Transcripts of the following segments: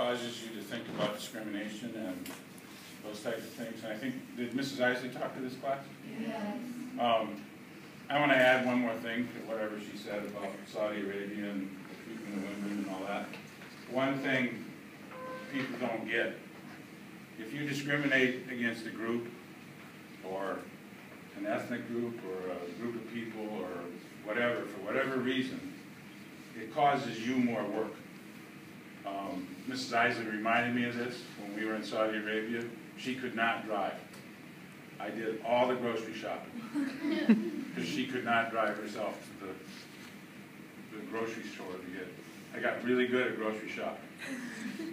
causes you to think about discrimination and those types of things. And I think, did Mrs. Isley talk to this class? Yes. I want to add one more thing to whatever she said about Saudi Arabia and treating the women and all that. One thing people don't get, if you discriminate against a group or an ethnic group or a group of people or whatever, for whatever reason, it causes you more work. Mrs. Isley reminded me of this when we were in Saudi Arabia. She could not drive. I did all the grocery shopping because she could not drive herself to the grocery store to get. I got really good at grocery shopping.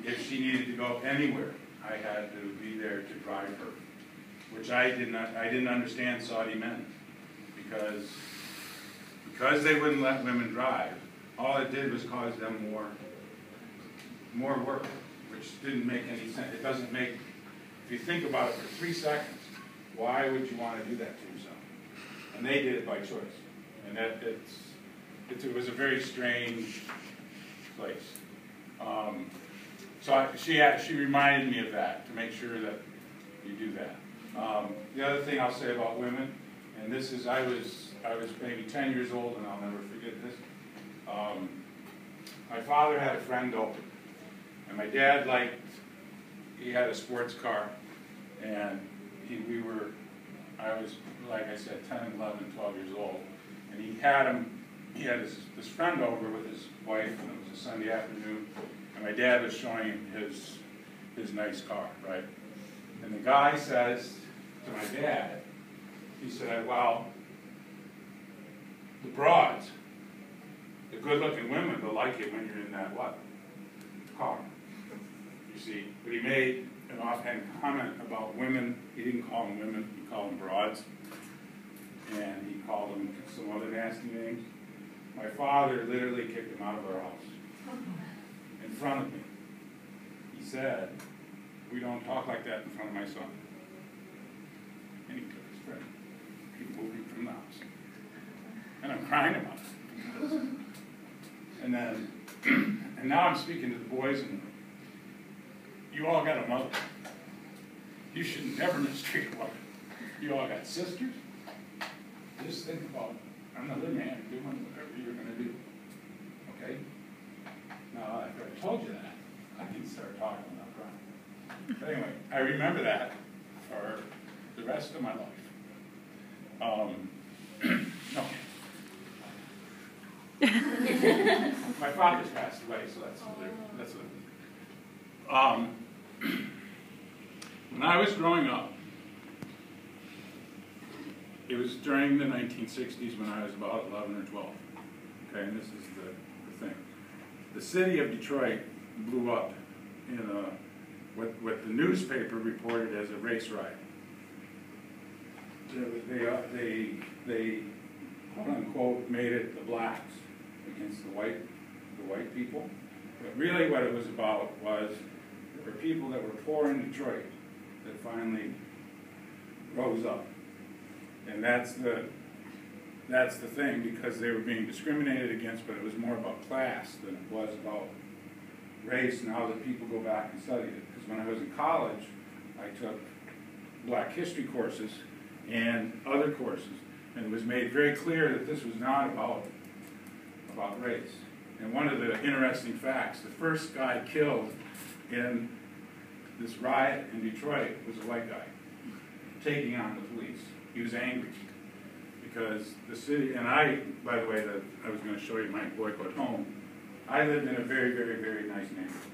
If she needed to go anywhere, I had to be there to drive her, which I didn't understand Saudi men because they wouldn't let women drive. All it did was cause them more work, which didn't make any sense. It doesn't make, if you think about it for 3 seconds, why would you want to do that to yourself? And they did it by choice. And it was a very strange place. So she reminded me of that, to make sure that you do that. The other thing I'll say about women, and this is, I was maybe 10 years old, and I'll never forget this. My father had a friend over, and my dad he had a sports car, and I was, like I said, 10, 11, 12 years old, and he had this friend over with his wife, and it was a Sunday afternoon, and my dad was showing him his nice car, right? And the guy says to my dad, he said, well, the broads, the good-looking women will like it when you're in that what? Car. You see, but he made an offhand comment about women. He didn't call them women, he called them broads. And he called them some other nasty names. My father literally kicked him out of our house in front of me. He said, we don't talk like that in front of my son. And he took his friend. He moved him from the house. And I'm crying about it. And now I'm speaking to the boys, and you all got a mother. You should never mistreat a woman. You all got sisters. Just think about another man doing whatever you're going to do. Okay? Now, after I told you that, I can start talking without crying. But anyway, I remember that for the rest of my life. Okay. My father's passed away, so that's when I was growing up, it was during the 1960s when I was about 11 or 12. Okay, and this is the thing. The city of Detroit blew up in what the newspaper reported as a race riot. They quote unquote made it the blacks against the white people. But really what it was about was there were people that were poor in Detroit that finally rose up. And that's the thing, because they were being discriminated against, but it was more about class than it was about race. Now that people go back and study it. Because when I was in college, I took black history courses and other courses. And it was made very clear that this was not about race. And one of the interesting facts, the first guy killed in this riot in Detroit was a white guy, taking on the police. He was angry because the city, and by the way, I was going to show you my boycott home. I lived in a very, very, very nice neighborhood.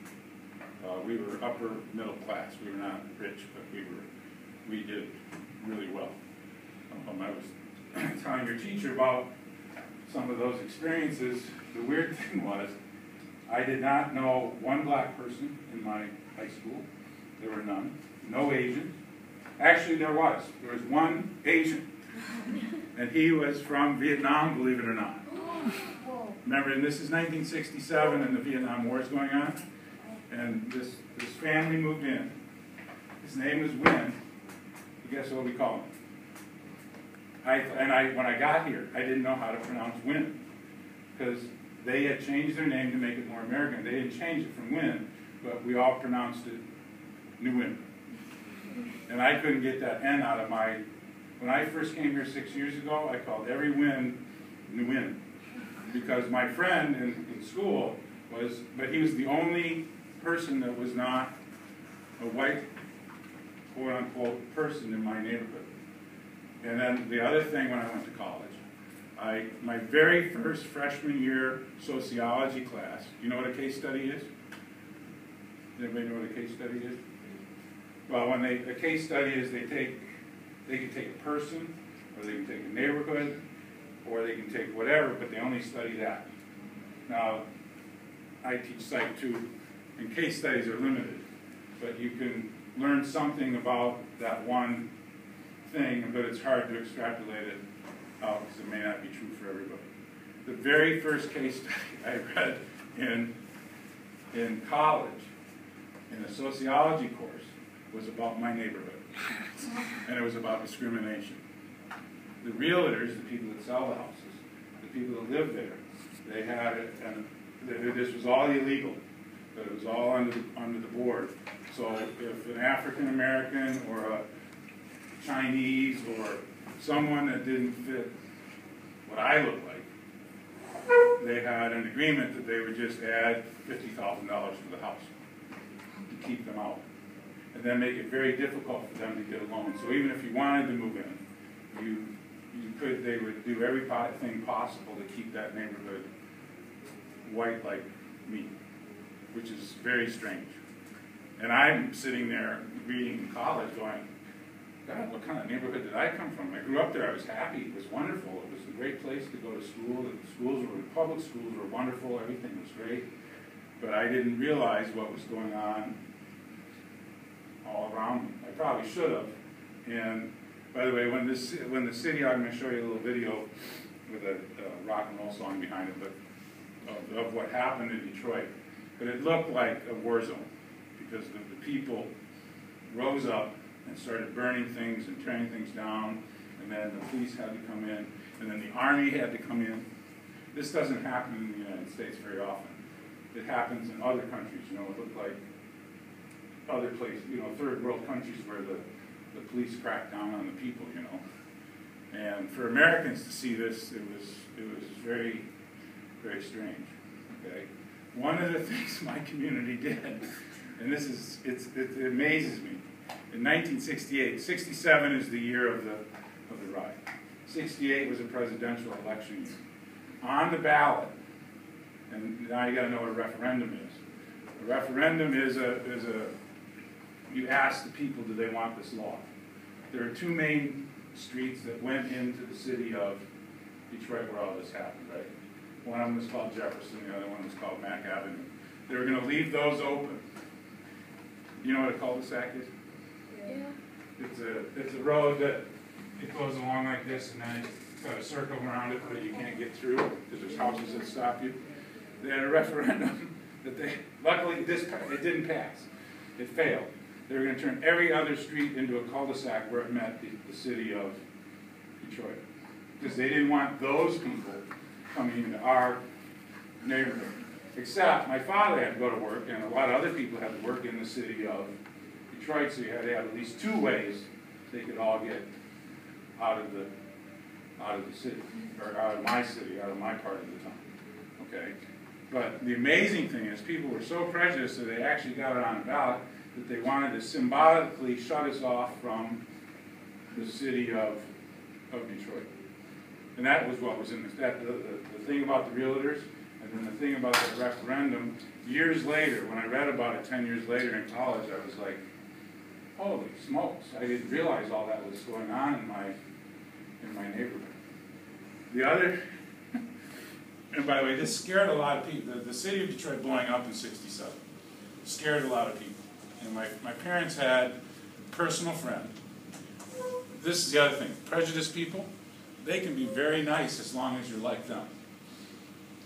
We were upper middle class. We were not rich, but we did really well. I was telling your teacher about some of those experiences. The weird thing was, I did not know one black person in my high school. There were none. No Asians. Actually, there was. There was one Asian. And he was from Vietnam, believe it or not. Remember, and this is 1967, and the Vietnam War is going on. And this family moved in. His name was Win. Guess what we call him? When I got here, I didn't know how to pronounce Win, because they had changed their name to make it more American. They didn't change it from Win. but we all pronounced it New Win. And I couldn't get that N out of my, when I first came here 6 years ago, I called every win New Win. Because my friend in school was, but he was the only person that was not a white, quote unquote, person in my neighborhood. And then the other thing when I went to college, my very first freshman year sociology class, you know what a case study is? Does anybody know what a case study is? Well, a case study is they can take a person, or they can take a neighborhood, or they can take whatever, but they only study that. Now, I teach Psych 2, and case studies are limited, but you can learn something about that one thing, but it's hard to extrapolate it out because it may not be true for everybody. The very first case study I read in college, in a sociology course, was about my neighborhood, and it was about discrimination. The realtors, the people that sell the houses, the people that live there, they had it, and this was all illegal, but it was all under the board. So if an African American or a Chinese or someone that didn't fit what I look like, they had an agreement that they would just add $50,000 to the house to keep them out, and then make it very difficult for them to get a loan. So even if you wanted to move in, they would do everything possible to keep that neighborhood white like me, which is very strange. And I'm sitting there reading in college going, God, what kind of neighborhood did I come from? I grew up there, I was happy, it was wonderful, it was a great place to go to school, public schools were wonderful, everything was great, but I didn't realize what was going on all around me. I probably should have. And by the way, when the city, I'm going to show you a little video with a rock and roll song behind it, but of what happened in Detroit. But it looked like a war zone because the people rose up and started burning things and tearing things down, and then the police had to come in, and then the army had to come in. This doesn't happen in the United States very often. It happens in other countries. You know, it looked like other places, you know, third world countries where the police crack down on the people, you know. And for Americans to see this, it was very, very strange, okay? One of the things my community did, and it amazes me, in 1968, 67 is the year of the riot. 68 was a presidential election year. On the ballot, and now you gotta know what a referendum is. A referendum is you ask the people, do they want this law? There are two main streets that went into the city of Detroit where all this happened, right? One of them was called Jefferson, the other one was called Mack Avenue. They were going to leave those open. You know what a cul-de-sac is? Yeah. It's a road that it goes along like this, and then it's got a circle around it, but you can't get through because there's houses that stop you. They had a referendum that luckily it didn't pass. It failed. They were going to turn every other street into a cul-de-sac where it met the city of Detroit. Because they didn't want those people coming into our neighborhood. Except my father had to go to work, and a lot of other people had to work in the city of Detroit, so you had to have at least two ways they could all get out of the city, or out of my city, out of my part of the town. Okay? But the amazing thing is people were so prejudiced that they actually got it on the ballot that they wanted to symbolically shut us off from the city of Detroit. And that was what was in this. The thing about the realtors, and then the thing about the referendum, years later, when I read about it 10 years later in college, I was like, holy smokes, I didn't realize all that was going on in my neighborhood. The other, and by the way, this scared a lot of people. The city of Detroit blowing up in '67 scared a lot of people. And my parents had a personal friend. This is the other thing. Prejudiced people, they can be very nice as long as you're like them.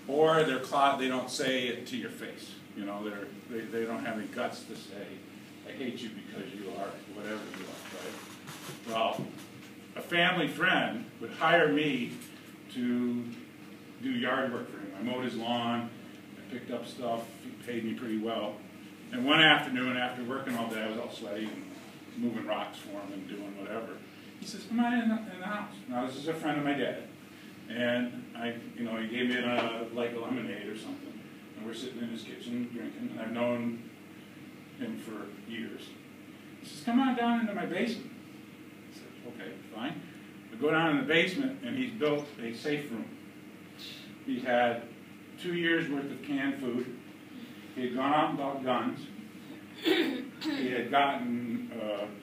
Or they don't say it to your face. You know, they don't have any guts to say, I hate you because you are whatever you are, right? Well, a family friend would hire me to do yard work for him. I mowed his lawn, I picked up stuff, he paid me pretty well. And one afternoon, after working all day, I was all sweaty and moving rocks for him and doing whatever. He says, "Come on in the house." Now, this is a friend of my dad. And he gave me like a lemonade or something. And we're sitting in his kitchen drinking, and I've known him for years. He says, "Come on down into my basement." I said, "Okay, fine." We go down in the basement, and he's built a safe room. He had 2 years' worth of canned food. He had gone out and bought guns. He had gotten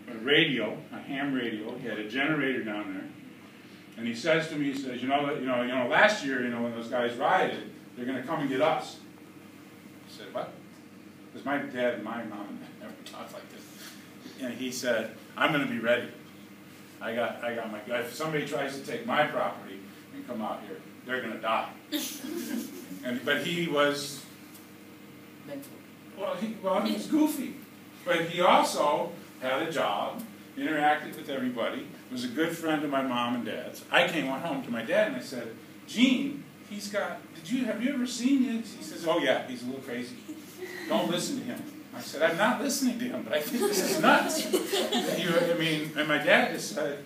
a radio, a ham radio. He had a generator down there. And he says to me, he says, last year, when those guys rioted, they're going to come and get us. I said, "What?" Because my dad and my mom never talked like this. And he said, "I'm going to be ready. I got my gun. If somebody tries to take my property and come out here, they're going to die." But he was, he was goofy. But he also had a job, interacted with everybody, was a good friend of my mom and dad's. I came home to my dad and I said, "Gene, have you ever seen him?" He says, "Oh yeah, he's a little crazy. Don't listen to him." I said, "I'm not listening to him, but I think this is nuts." And my dad just said,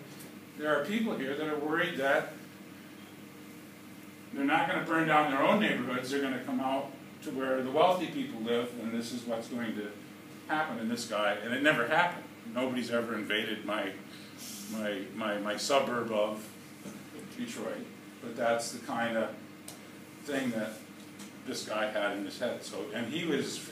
there are people here that are worried that they're not going to burn down their own neighborhoods, they're going to come out to where the wealthy people live, and this is what's going to happen in this guy. And it never happened. Nobody's ever invaded my suburb of Detroit. But that's the kind of thing that this guy had in his head. So, and he was